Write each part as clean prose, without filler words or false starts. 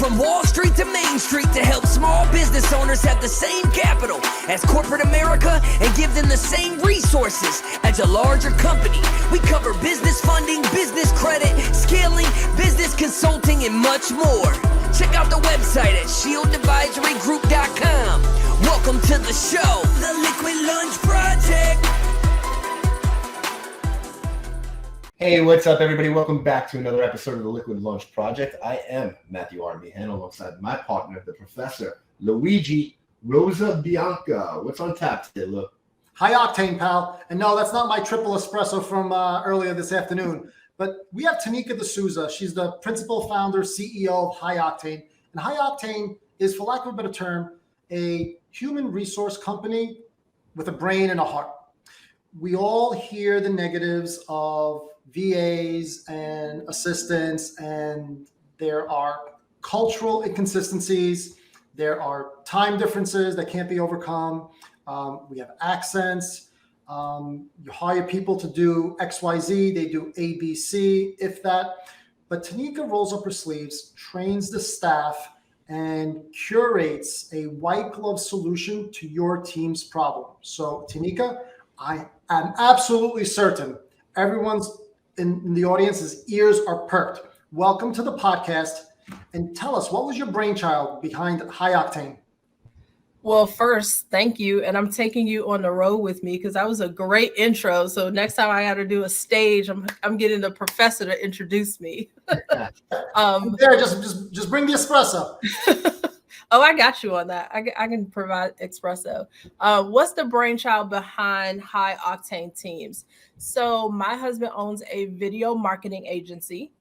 From Wall Street to Main Street to help small business owners have the same capital as corporate America and give them the same resources as a larger company. We cover business funding, business credit, scaling, business consulting, and much more. Check out the website at shieldadvisorygroup.com. Welcome to the show, The Liquid Lunch Project. Hey, what's up, everybody? Welcome back to another episode of the Liquid Lunch Project. I am Matthew R. Meehan, alongside my partner, the Professor Luigi Rosa Bianca. What's on tap today, Lu? High Octane, pal. And no, that's not my triple espresso from earlier this afternoon. But we have Tanika de Souza. She's the principal founder, CEO of High Octane. And High Octane is, for lack of a better term, a human resource company with a brain and a heart. We all hear the negatives of VAs and assistants, and there are cultural inconsistencies. There are time differences that can't be overcome. We have accents. You hire people to do XYZ, they do ABC, if that. But Tanika rolls up her sleeves, trains the staff, and curates a white glove solution to your team's problem. So Tanika, I am absolutely certain everyone's in the audience's ears are perked. Welcome to the podcast, and tell us, what was your brainchild behind High Octane? Well, first, thank you. And I'm taking you on the road with me because that was a great intro. So next time I got to do a stage, I'm getting the professor to introduce me. There, just bring the espresso. Oh, I got you on that. I can provide espresso. What's the brainchild behind High Octane Teams? So my husband owns a video marketing agency.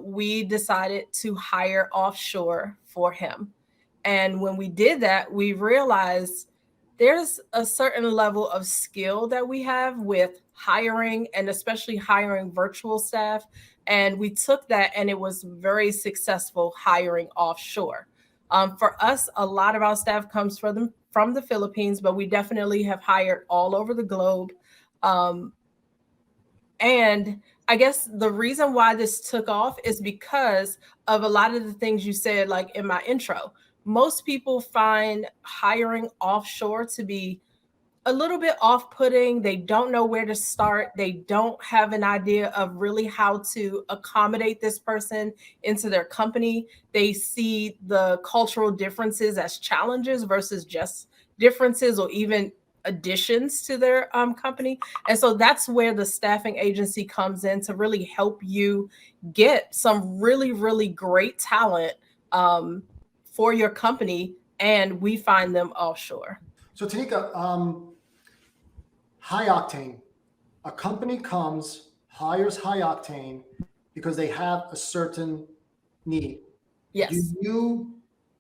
We decided to hire offshore for him. And when we did that, we realized there's a certain level of skill that we have with hiring, and especially hiring virtual staff. And we took that, and it was very successful hiring offshore. For us, a lot of our staff comes from the Philippines, but we definitely have hired all over the globe. And I guess the reason why this took off is because of a lot of the things you said, like in my intro. Most people find hiring offshore to be a little bit off-putting. They don't know where to start. They don't have an idea of really how to accommodate this person into their company. They see the cultural differences as challenges versus just differences or even additions to their company. And so that's where the staffing agency comes in to really help you get some really, really great talent for your company, and we find them offshore. So Tanika, High Octane, a company hires High Octane because they have a certain need. Yes. Do you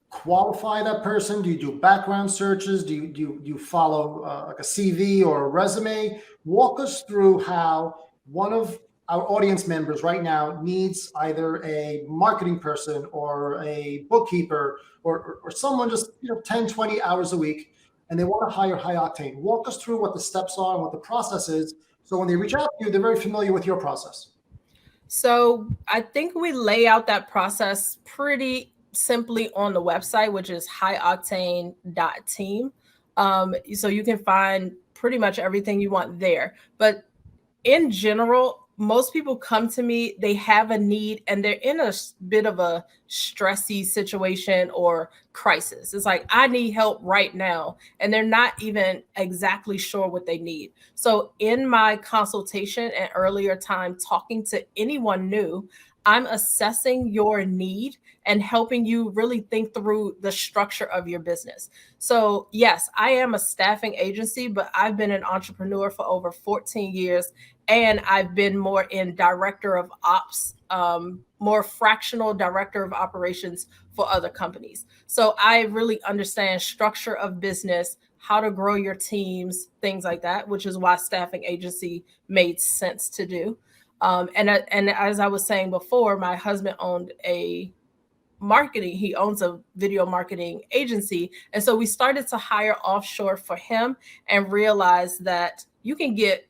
qualify that person? Do you do background searches? Do you follow like a CV or a resume? Walk us through how one of our audience members right now needs either a marketing person or a bookkeeper or someone just 10, 20 hours a week, and they want to hire High Octane. Walk us through what the steps are and what the process is, so when they reach out to you, they're very familiar with your process. So I think we lay out that process pretty simply on the website, which is highoctane.team. So you can find pretty much everything you want there. But in general, most people come to me, they have a need, and they're in a bit of a stressy situation or crisis. It's like, I need help right now. And they're not even exactly sure what they need. So in my consultation and earlier time talking to anyone new, I'm assessing your need and helping you really think through the structure of your business. So yes, I am a staffing agency, but I've been an entrepreneur for over 14 years. And I've been more in director of ops, more fractional director of operations for other companies. So I really understand structure of business, how to grow your teams, things like that, which is why staffing agency made sense to do. And as I was saying before, my husband owns a video marketing agency. And so we started to hire offshore for him and realized that you can get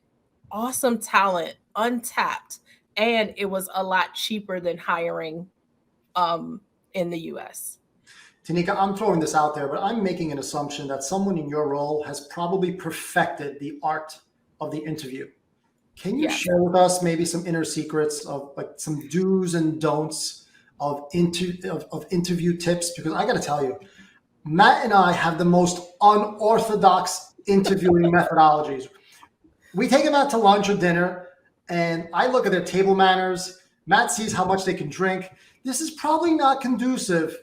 awesome talent untapped, and it was a lot cheaper than hiring in the US. Tanika, I'm throwing this out there, but I'm making an assumption that someone in your role has probably perfected the art of the interview. Can you share with us maybe some inner secrets of like some do's and don'ts of interview tips? Because I got to tell you, Matt and I have the most unorthodox interviewing methodologies. We take them out to lunch or dinner, and I look at their table manners. Matt sees how much they can drink. This is probably not conducive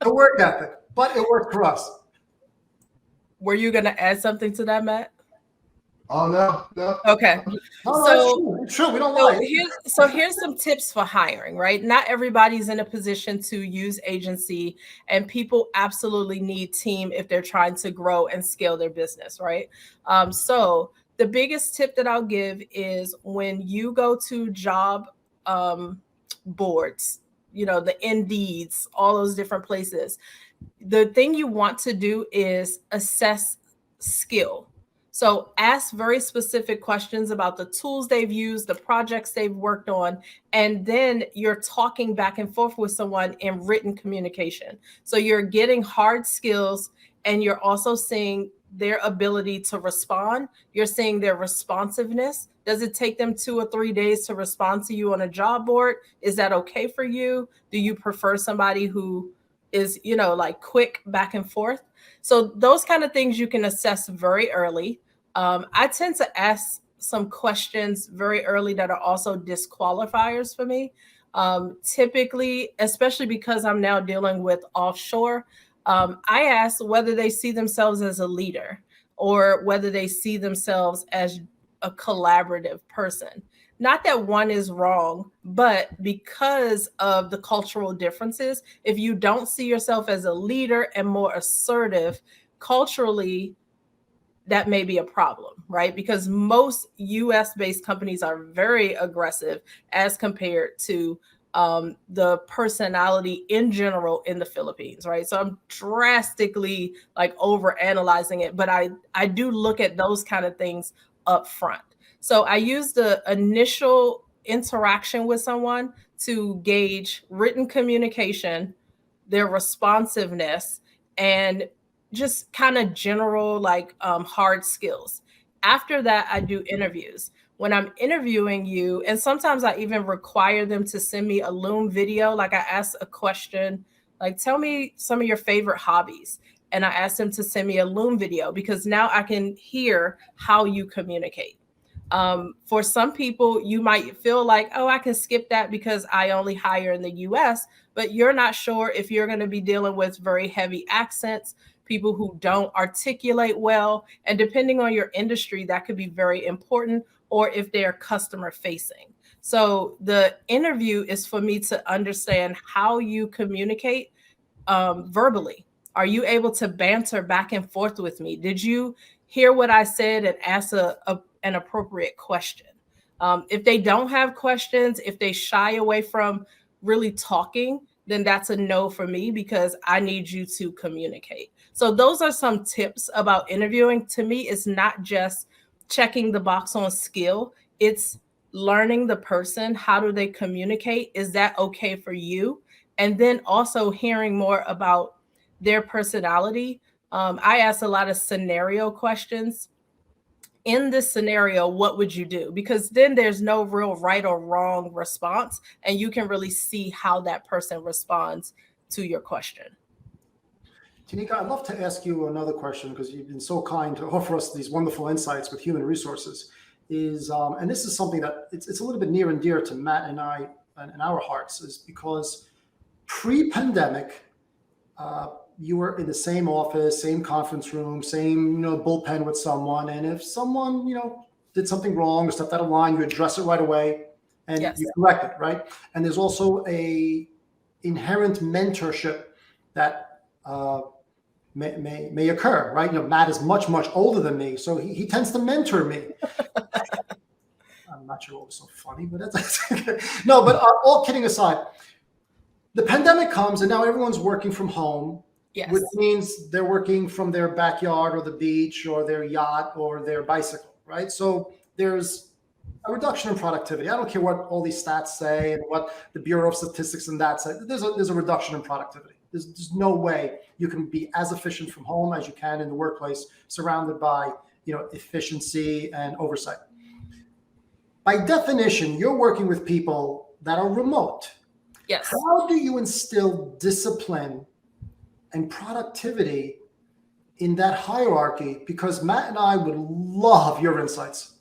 to work ethic, but it worked for us. Were you going to add something to that, Matt? Oh, no. Okay. No, it's true. We don't lie. Here's some tips for hiring, right? Not everybody's in a position to use agency, and people absolutely need team if they're trying to grow and scale their business, right? So the biggest tip that I'll give is when you go to job boards, the Indeeds, all those different places, the thing you want to do is assess skill. So ask very specific questions about the tools they've used, the projects they've worked on, and then you're talking back and forth with someone in written communication. So you're getting hard skills, and you're also seeing their ability to respond. You're seeing their responsiveness. Does it take them 2 or 3 days to respond to you on a job board? Is that okay for you? Do you prefer somebody who is, like quick back and forth? So those kind of things you can assess very early. I tend to ask some questions very early that are also disqualifiers for me. Typically, especially because I'm now dealing with offshore, I ask whether they see themselves as a leader or whether they see themselves as a collaborative person. Not that one is wrong, but because of the cultural differences, if you don't see yourself as a leader and more assertive culturally, that may be a problem, right? Because most US-based companies are very aggressive as compared to the personality in general in the Philippines, right? So I'm drastically like overanalyzing it, but I do look at those kind of things up front. So I use the initial interaction with someone to gauge written communication, their responsiveness, and just kind of general like hard skills. After that, I do interviews. When I'm interviewing you, and sometimes I even require them to send me a Loom video, like I ask a question, like tell me some of your favorite hobbies. And I ask them to send me a Loom video because now I can hear how you communicate. For some people, you might feel like, oh, I can skip that because I only hire in the US, but you're not sure if you're going to be dealing with very heavy accents, people who don't articulate well. And depending on your industry, that could be very important, or if they're customer facing. So the interview is for me to understand how you communicate verbally. Are you able to banter back and forth with me? Did you hear what I said and ask an appropriate question? If they don't have questions, if they shy away from really talking, then that's a no for me because I need you to communicate. So those are some tips about interviewing. To me, it's not just checking the box on skill. It's learning the person. How do they communicate? Is that okay for you? And then also hearing more about their personality. I ask a lot of scenario questions. In this scenario, what would you do? Because then there's no real right or wrong response, and you can really see how that person responds to your question. Tanika, I'd love to ask you another question because you've been so kind to offer us these wonderful insights with human resources. And this is something that it's a little bit near and dear to Matt and I and our hearts, is because pre-pandemic, you were in the same office, same conference room, same bullpen with someone, and if someone did something wrong or stepped out of line, you address it right away and you correct it, right? And there's also a inherent mentorship that may occur, right? Matt is much older than me, so he tends to mentor me. I'm not sure what was so funny, but that's no. But all kidding aside, the pandemic comes and now everyone's working from home. Yes. Which means they're working from their backyard or the beach or their yacht or their bicycle, right? So there's a reduction in productivity. I don't care what all these stats say and what the Bureau of Statistics and that say. There's a reduction in productivity. There's no way you can be as efficient from home as you can in the workplace, surrounded by efficiency and oversight. By definition, you're working with people that are remote. Yes. How do you instill discipline and productivity in that hierarchy? Because Matt and I would love your insights.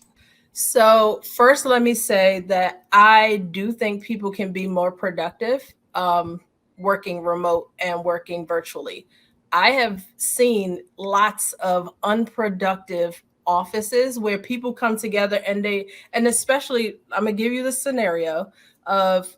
So first, let me say that I do think people can be more productive working remote and working virtually. I have seen lots of unproductive offices where people come together and especially, I'm gonna give you the scenario of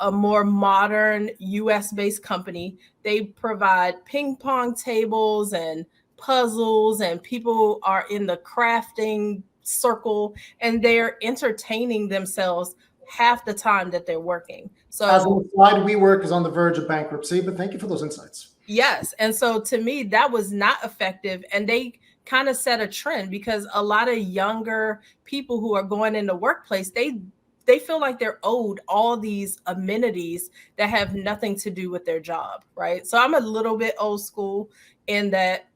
a more modern US-based company. They provide ping pong tables and puzzles, and people are in the crafting circle and they're entertaining themselves half the time that they're working. So as an aside, WeWork is on the verge of bankruptcy, but thank you for those insights. Yes. And so to me, that was not effective. And they kind of set a trend because a lot of younger people who are going in the workplace, they feel like they're owed all these amenities that have nothing to do with their job, right? So I'm a little bit old school in that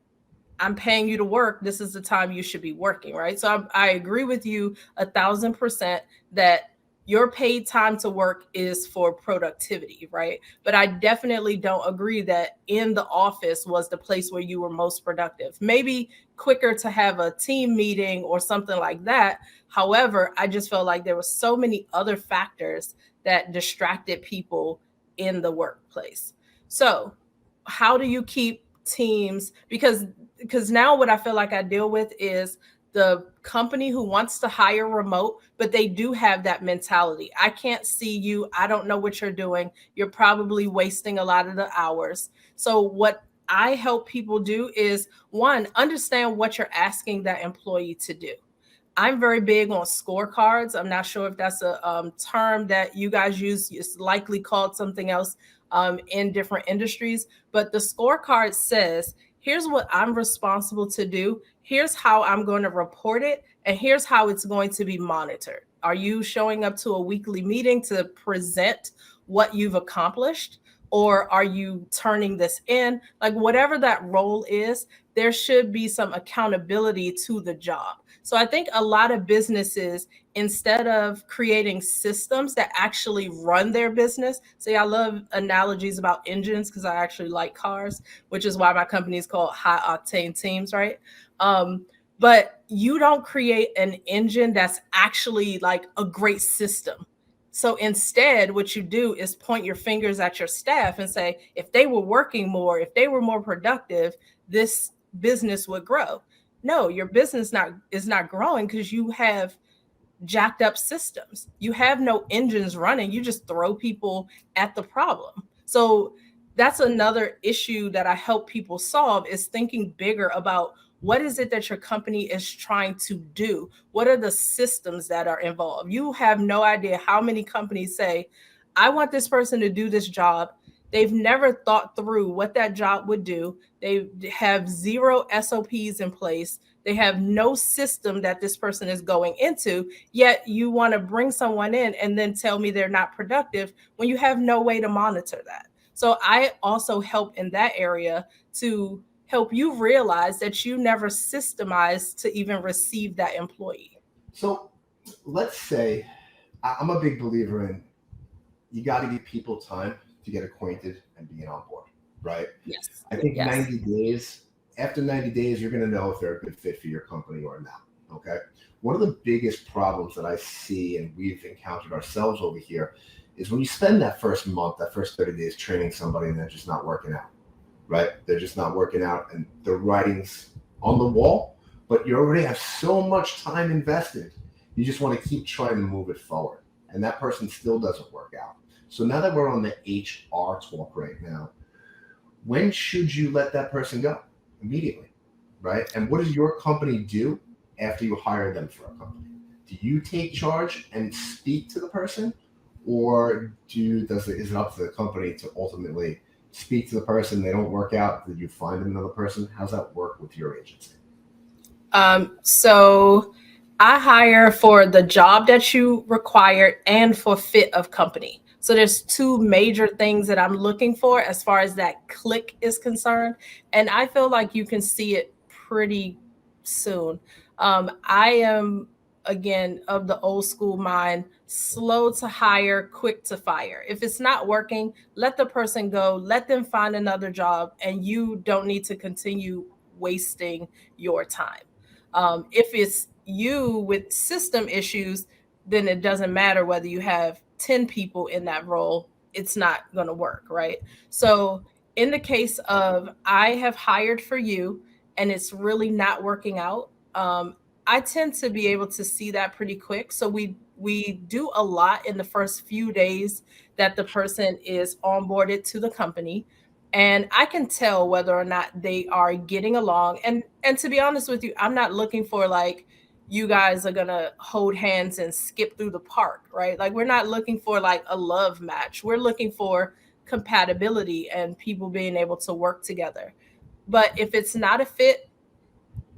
I'm paying you to work. This is the time you should be working, right? So I agree with you 1,000% that your paid time to work is for productivity, right? But I definitely don't agree that in the office was the place where you were most productive. Maybe quicker to have a team meeting or something like that. However, I just felt like there were so many other factors that distracted people in the workplace. So how do you keep teams? Because now what I feel like I deal with is the company who wants to hire remote, but they do have that mentality. I can't see you. I don't know what you're doing. You're probably wasting a lot of the hours. So what I help people do is, one, understand what you're asking that employee to do. I'm very big on scorecards. I'm not sure if that's a term that you guys use. It's likely called something else in different industries. But the scorecard says, here's what I'm responsible to do. Here's how I'm going to report it. And here's how it's going to be monitored. Are you showing up to a weekly meeting to present what you've accomplished? Or are you turning this in? Like whatever that role is, there should be some accountability to the job. So I think a lot of businesses, instead of creating systems that actually run their business, see, I love analogies about engines because I actually like cars, which is why my company is called High Octane Teams, right? But you don't create an engine that's actually like a great system. So instead, what you do is point your fingers at your staff and say, if they were working more, if they were more productive, this business would grow. No, your business is not growing because you have jacked up systems. You have no engines running. You just throw people at the problem. So that's another issue that I help people solve, is thinking bigger about what is it that your company is trying to do? What are the systems that are involved? You have no idea how many companies say, I want this person to do this job. They've never thought through what that job would do. They have zero SOPs in place. They have no system that this person is going into, yet you want to bring someone in and then tell me they're not productive when you have no way to monitor that. So I also help in that area to help you realize that you never systemized to even receive that employee. So let's say, I'm a big believer in, you got to give people time to get acquainted and be on board, right? Yes. I think yes. 90 days, after 90 days, you're going to know if they're a good fit for your company or not, okay? One of the biggest problems that I see, and we've encountered ourselves over here, is when you spend that first month, that first 30 days training somebody and they're just not working out, right? They're just not working out and the writing's on the wall, but you already have so much time invested. You just want to keep trying to move it forward. And that person still doesn't work out. So now that we're on the HR talk right now, when should you let that person go? Immediately, right? And what does your company do after you hire them for a company? Do you take charge and speak to the person, or is it up to the company to ultimately speak to the person? They don't work out, did you find another person? How's that work with your agency? So I hire for the job that you required and for fit of company. So there's two major things that I'm looking for as far as that click is concerned. And I feel like you can see it pretty soon. I am, again, of the old school mind, slow to hire, quick to fire. If it's not working, let the person go, let them find another job, and you don't need to continue wasting your time. If it's you with system issues, then it doesn't matter whether you have 10 people in that role, it's not going to work, right? So, in the case of I have hired for you and it's really not working out, I tend to be able to see that pretty quick. So we do a lot in the first few days that the person is onboarded to the company, and I can tell whether or not they are getting along. And to be honest with you, I'm not looking for like you guys are gonna hold hands and skip through the park, right? Like we're not looking for like a love match. We're looking for compatibility and people being able to work together. But if it's not a fit,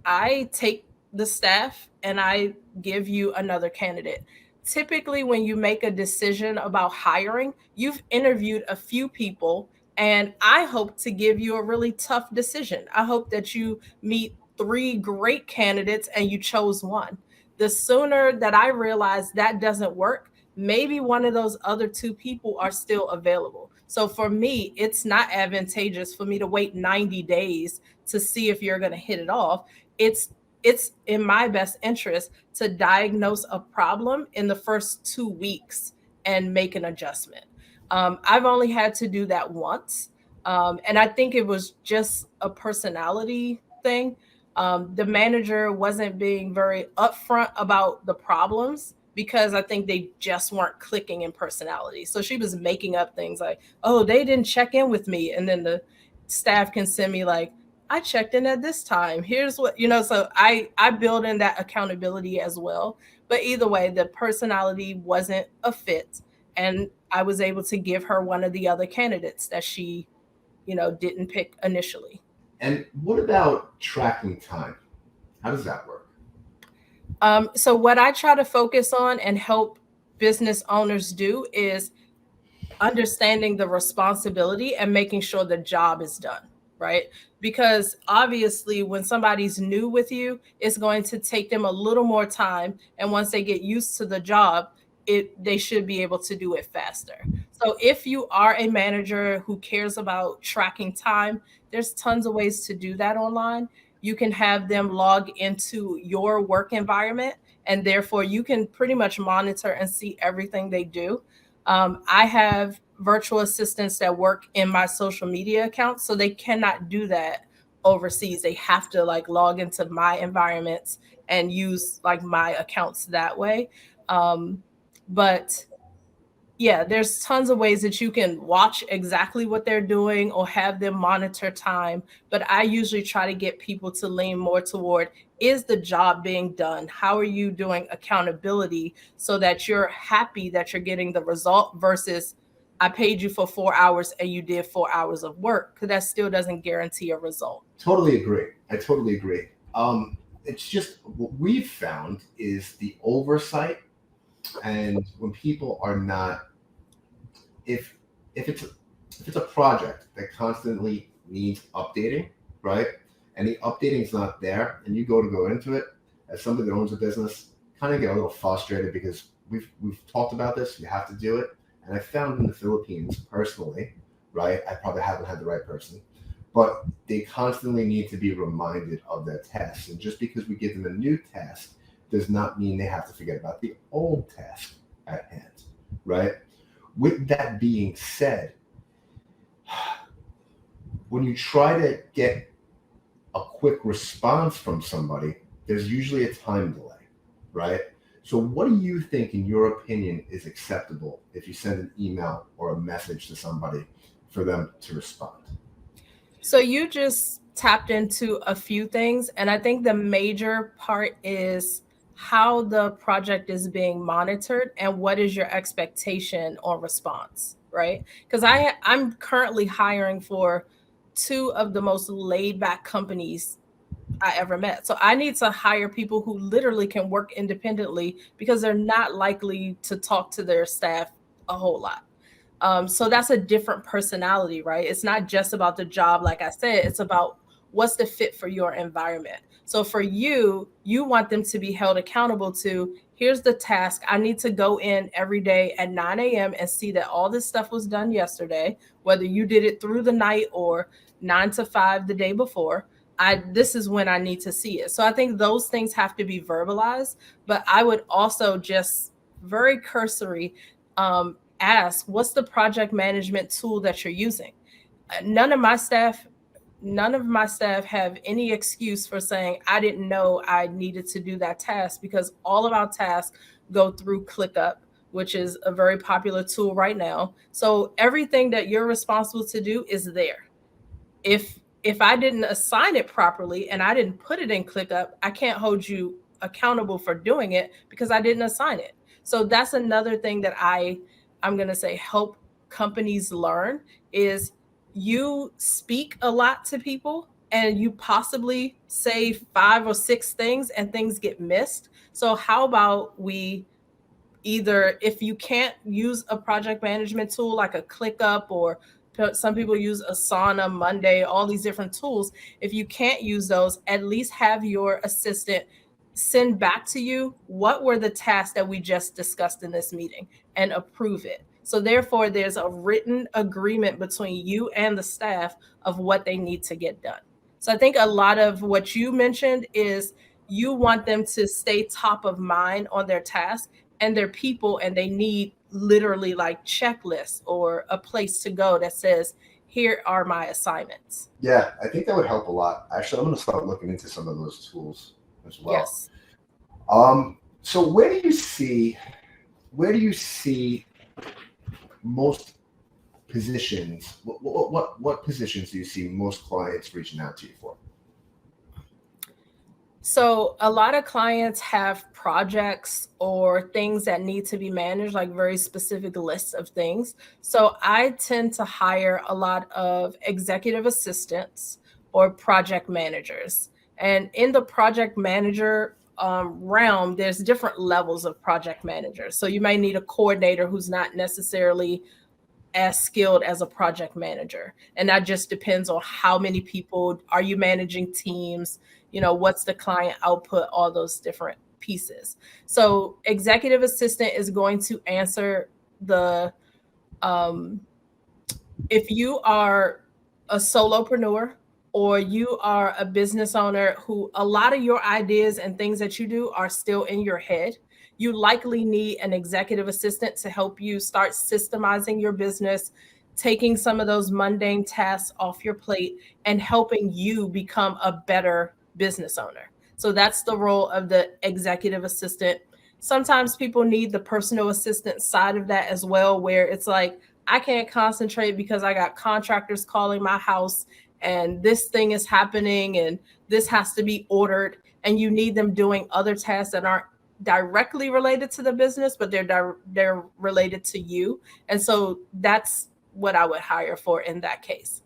I take the staff and I give you another candidate. Typically, when you make a decision about hiring, you've interviewed a few people, and I hope to give you a really tough decision. I hope that you meet three great candidates and you chose one. The sooner that I realize that doesn't work, maybe one of those other two people are still available. So for me, it's not advantageous for me to wait 90 days to see if you're going to hit it off. It's in my best interest to diagnose a problem in the first 2 weeks and make an adjustment. I've only had to do that once, and I think it was just a personality thing. The manager wasn't being very upfront about the problems because I think they just weren't clicking in personality. So she was making up things like, "Oh, they didn't check in with me," and then the staff can send me like, I checked in at this time. Here's what, so I build in that accountability as well. But either way, the personality wasn't a fit. And I was able to give her one of the other candidates that she, didn't pick initially. And what about tracking time? How does that work? So what I try to focus on and help business owners do is understanding the responsibility and making sure the job is done, right? Because obviously when somebody's new with you, it's going to take them a little more time, and once they get used to the job, they should be able to do it faster. So if you are a manager who cares about tracking time, there's tons of ways to do that online. You can have them log into your work environment, and therefore you can pretty much monitor and see everything they do. I have virtual assistants that work in my social media accounts, so they cannot do that overseas. They have to like log into my environments and use like my accounts that way. But yeah, there's tons of ways that you can watch exactly what they're doing or have them monitor time. But I usually try to get people to lean more toward, is the job being done? How are you doing accountability so that you're happy that you're getting the result versus I paid you for 4 hours and you did 4 hours of work, because that still doesn't guarantee a result. Totally agree. I totally agree. It's just what we've found is the oversight, and when people are not, if it's a project that constantly needs updating, right? And the updating is not there, and you go into it as somebody that owns a business, kind of get a little frustrated because we've talked about this. You have to do it, and I found in the Philippines personally, right? I probably haven't had the right person, but they constantly need to be reminded of their tasks. And just because we give them a new task does not mean they have to forget about the old task at hand, right? With that being said, when you try to get a quick response from somebody, there's usually a time delay, right? So what do you think, in your opinion, is acceptable if you send an email or a message to somebody for them to respond? So you just tapped into a few things, and I think the major part is how the project is being monitored and what is your expectation on response, right? Because I'm currently hiring for two of the most laid back companies I ever met. So I need to hire people who literally can work independently because they're not likely to talk to their staff a whole lot. So that's a different personality, right? It's not just about the job, like I said, it's about what's the fit for your environment. So for you, you want them to be held accountable to, here's the task. I need to go in every day at 9 a.m. and see that all this stuff was done yesterday, whether you did it through the night or 9 to 5 the day before. This is when I need to see it. So I think those things have to be verbalized, but I would also just very cursory ask, what's the project management tool that you're using? None of my staff have any excuse for saying, I didn't know I needed to do that task, because all of our tasks go through ClickUp, which is a very popular tool right now. So everything that you're responsible to do is there. If I didn't assign it properly and I didn't put it in ClickUp, I can't hold you accountable for doing it because I didn't assign it. So that's another thing that I'm going to say help companies learn is you speak a lot to people and you possibly say 5 or 6 things and things get missed. So how about we either, if you can't use a project management tool like a ClickUp, or some people use Asana, Monday, all these different tools. If you can't use those, at least have your assistant send back to you what were the tasks that we just discussed in this meeting and approve it. So therefore, there's a written agreement between you and the staff of what they need to get done. So I think a lot of what you mentioned is you want them to stay top of mind on their task and their people, and they need literally like checklists or a place to go that says, here are my assignments. Yeah, I think that would help a lot. Actually, I'm going to start looking into some of those tools as well. Yes. So where do you see most positions? What positions do you see most clients reaching out to you for? So a lot of clients have projects or things that need to be managed, like very specific lists of things. So I tend to hire a lot of executive assistants or project managers. And in the project manager realm, there's different levels of project managers. So you may need a coordinator who's not necessarily as skilled as a project manager. And that just depends on how many people are you managing, teams, what's the client output, all those different pieces. So executive assistant is going to answer if you are a solopreneur or you are a business owner who a lot of your ideas and things that you do are still in your head, you likely need an executive assistant to help you start systemizing your business, taking some of those mundane tasks off your plate and helping you become a better business owner. So that's the role of the executive assistant. Sometimes people need the personal assistant side of that as well, where it's like, I can't concentrate because I got contractors calling my house and this thing is happening and this has to be ordered, and you need them doing other tasks that aren't directly related to the business, but they're related to you. And so that's what I would hire for in that case.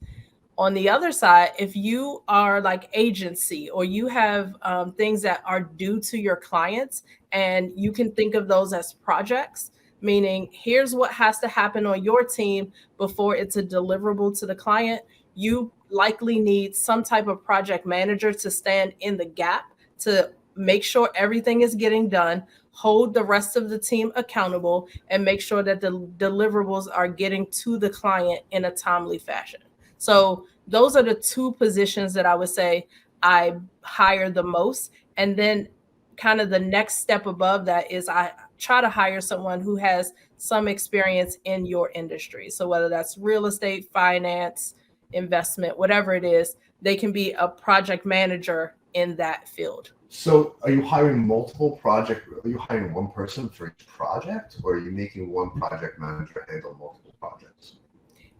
On the other side, if you are like agency or you have things that are due to your clients and you can think of those as projects, meaning here's what has to happen on your team before it's a deliverable to the client, you likely need some type of project manager to stand in the gap to make sure everything is getting done, hold the rest of the team accountable, and make sure that the deliverables are getting to the client in a timely fashion. So those are the 2 positions that I would say I hire the most. And then kind of the next step above that is I try to hire someone who has some experience in your industry. So whether that's real estate, finance, investment, whatever it is, they can be a project manager in that field. So are you hiring are you hiring one person for each project, or are you making one project manager handle multiple projects?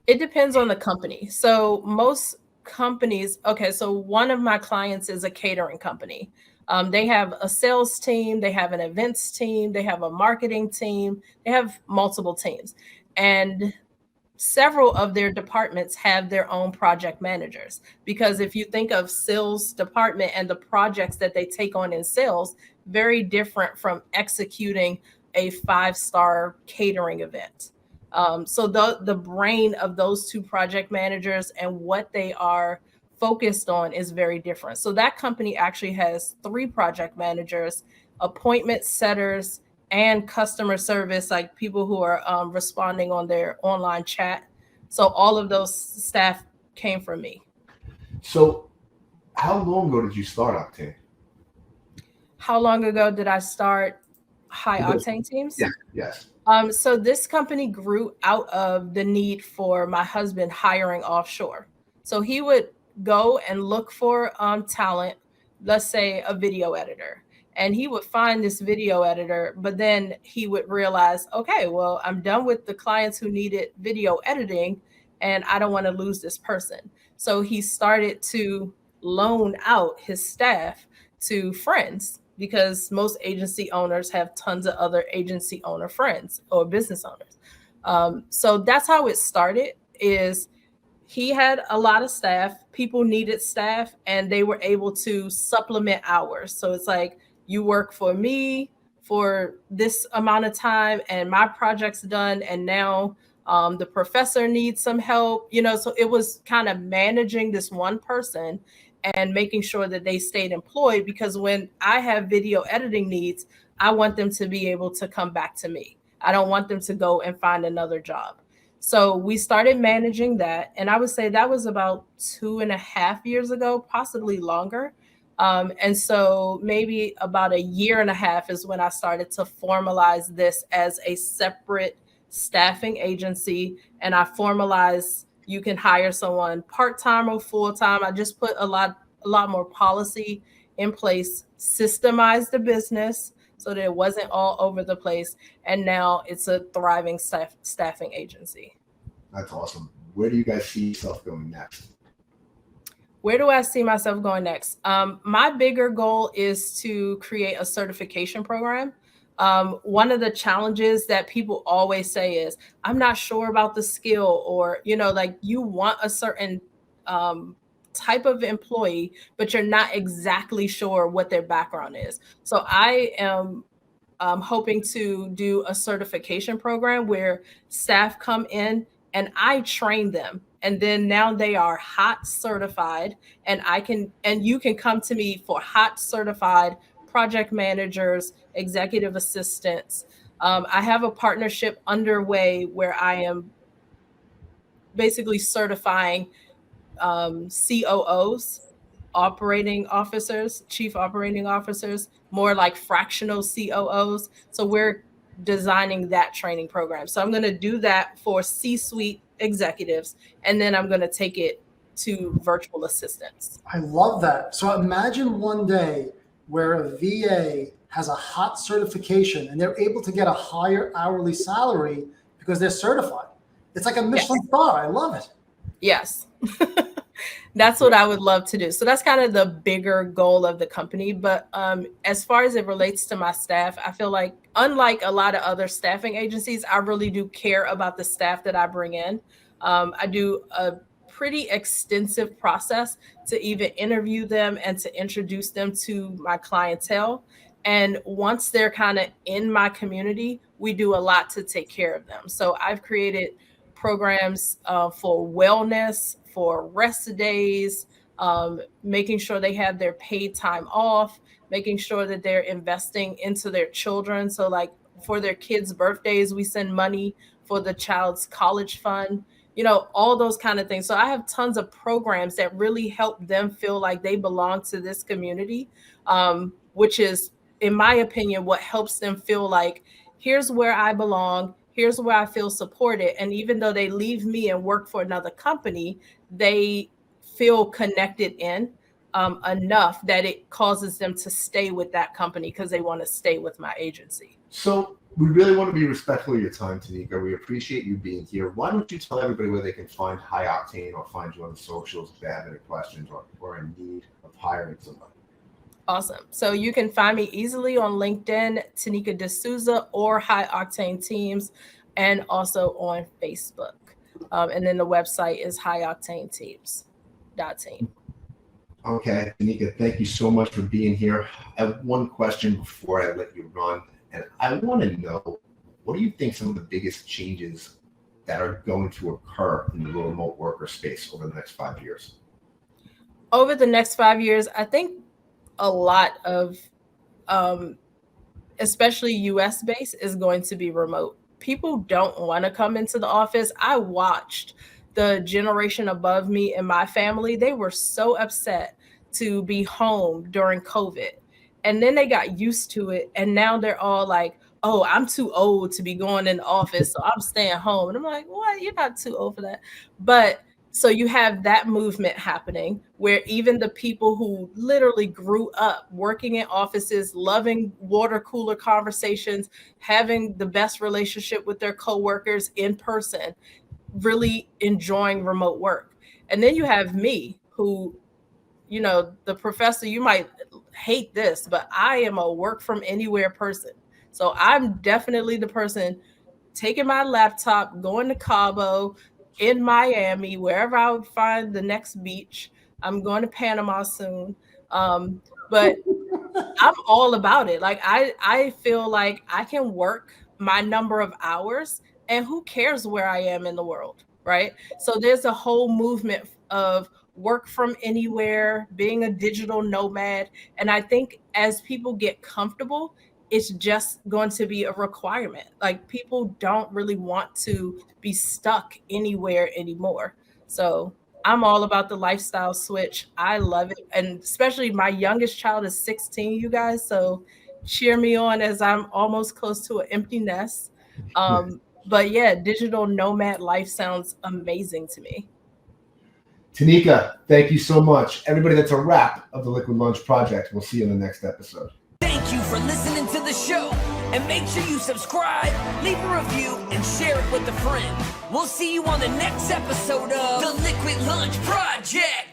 It depends on the company. So most companies, so one of my clients is a catering company. They have a sales team, they have an events team, they have a marketing team, they have multiple teams. And several of their departments have their own project managers, because if you think of sales department and the projects that they take on in sales, very different from executing a 5-star catering event. So the brain of those two project managers and what they are focused on is very different. So that company actually has 3 project managers, appointment setters, and customer service, like people who are responding on their online chat. So all of those staff came from me. So how long ago did you start Octane? How long ago did I start High Octane Teams? Yeah, yes. So this company grew out of the need for my husband hiring offshore. So he would go and look for talent, let's say a video editor, and he would find this video editor, but then he would realize, okay, well, I'm done with the clients who needed video editing, and I don't want to lose this person. So he started to loan out his staff to friends, because most agency owners have tons of other agency owner friends or business owners. So that's how it started. Is he had a lot of staff, people needed staff, and they were able to supplement hours. So it's like, you work for me for this amount of time and my project's done, and now the professor needs some help, so it was kind of managing this one person and making sure that they stayed employed, because when I have video editing needs, I want them to be able to come back to me. I don't want them to go and find another job. So we started managing that. And I would say that was about 2.5 years ago, possibly longer. And so maybe about 1.5 years is when I started to formalize this as a separate staffing agency. And I formalized, you can hire someone part-time or full-time. I just put a lot more policy in place, systemized the business so that it wasn't all over the place. And now it's a thriving staffing agency. That's awesome. Where do you guys see yourself going next? Where do I see myself going next? My bigger goal is to create a certification program. One of the challenges that people always say is, I'm not sure about the skill, or, like, you want a certain type of employee, but you're not exactly sure what their background is. So I am hoping to do a certification program where staff come in and I train them. And then now they are hot certified, and you can come to me for hot certified project managers, executive assistants. I have a partnership underway where I am basically certifying COOs, operating officers, chief operating officers, more like fractional COOs. So we're designing that training program. So I'm going to do that for C-suite executives, and then I'm going to take it to virtual assistants. I love that. So imagine one day where a VA has a hot certification and they're able to get a higher hourly salary because they're certified. It's like a Michelin star. I love it. Yes. That's what I would love to do. So that's kind of the bigger goal of the company. But as far as it relates to my staff, I feel like, unlike a lot of other staffing agencies, I really do care about the staff that I bring in. I do a pretty extensive process to even interview them and to introduce them to my clientele. And once they're kind of in my community, we do a lot to take care of them. So I've created programs for wellness, for rest days, making sure they have their paid time off, making sure that they're investing into their children. So like for their kids' birthdays, we send money for the child's college fund, all those kind of things. So I have tons of programs that really help them feel like they belong to this community, which is, in my opinion, what helps them feel like, here's where I belong. Here's where I feel supported. And even though they leave me and work for another company, they feel connected in enough that it causes them to stay with that company because they want to stay with my agency. So we really want to be respectful of your time, Tanika. We appreciate you being here. Why don't you tell everybody where they can find High Octane or find you on the socials if they have any questions or in need of hiring somebody? Awesome. So you can find me easily on LinkedIn, Tanika de Souza, or High Octane Teams, and also on Facebook. And then the website is highoctaneteams.team. Okay, Tanika, thank you so much for being here. I have one question before I let you run, and I want to know, what do you think some of the biggest changes that are going to occur in the remote worker space over the next 5 years? Over the next 5 years, I think a lot of, especially US based, is going to be remote. People don't want to come into the office. I watched the generation above me in my family. They were so upset to be home during COVID. And then they got used to it. And now they're all like, oh, I'm too old to be going in the office, so I'm staying home. And I'm like, what? You're not too old for that. But so you have that movement happening where even the people who literally grew up working in offices, loving water cooler conversations, having the best relationship with their coworkers in person, really enjoying remote work. And then you have me who, you know, the professor, you might hate this, but I am a work from anywhere person. So I'm definitely the person taking my laptop, going to Cabo, in Miami, wherever I would find the next beach. I'm going to Panama soon. But I'm all about it. Like I feel like I can work my number of hours and who cares where I am in the world, right? So there's a whole movement of work from anywhere, being a digital nomad. And I think as people get comfortable, it's just going to be a requirement. Like people don't really want to be stuck anywhere anymore. So I'm all about the lifestyle switch. I love it. And especially my youngest child is 16, you guys. So cheer me on as I'm almost close to an empty nest. But yeah, digital nomad life sounds amazing to me. Tanika, thank you so much. Everybody, that's a wrap of the Liquid Lunch Project. We'll see you in the next episode. Thank you for listening to the show. And make sure you subscribe, leave a review, and share it with a friend. We'll see you on the next episode of the Liquid Lunch Project.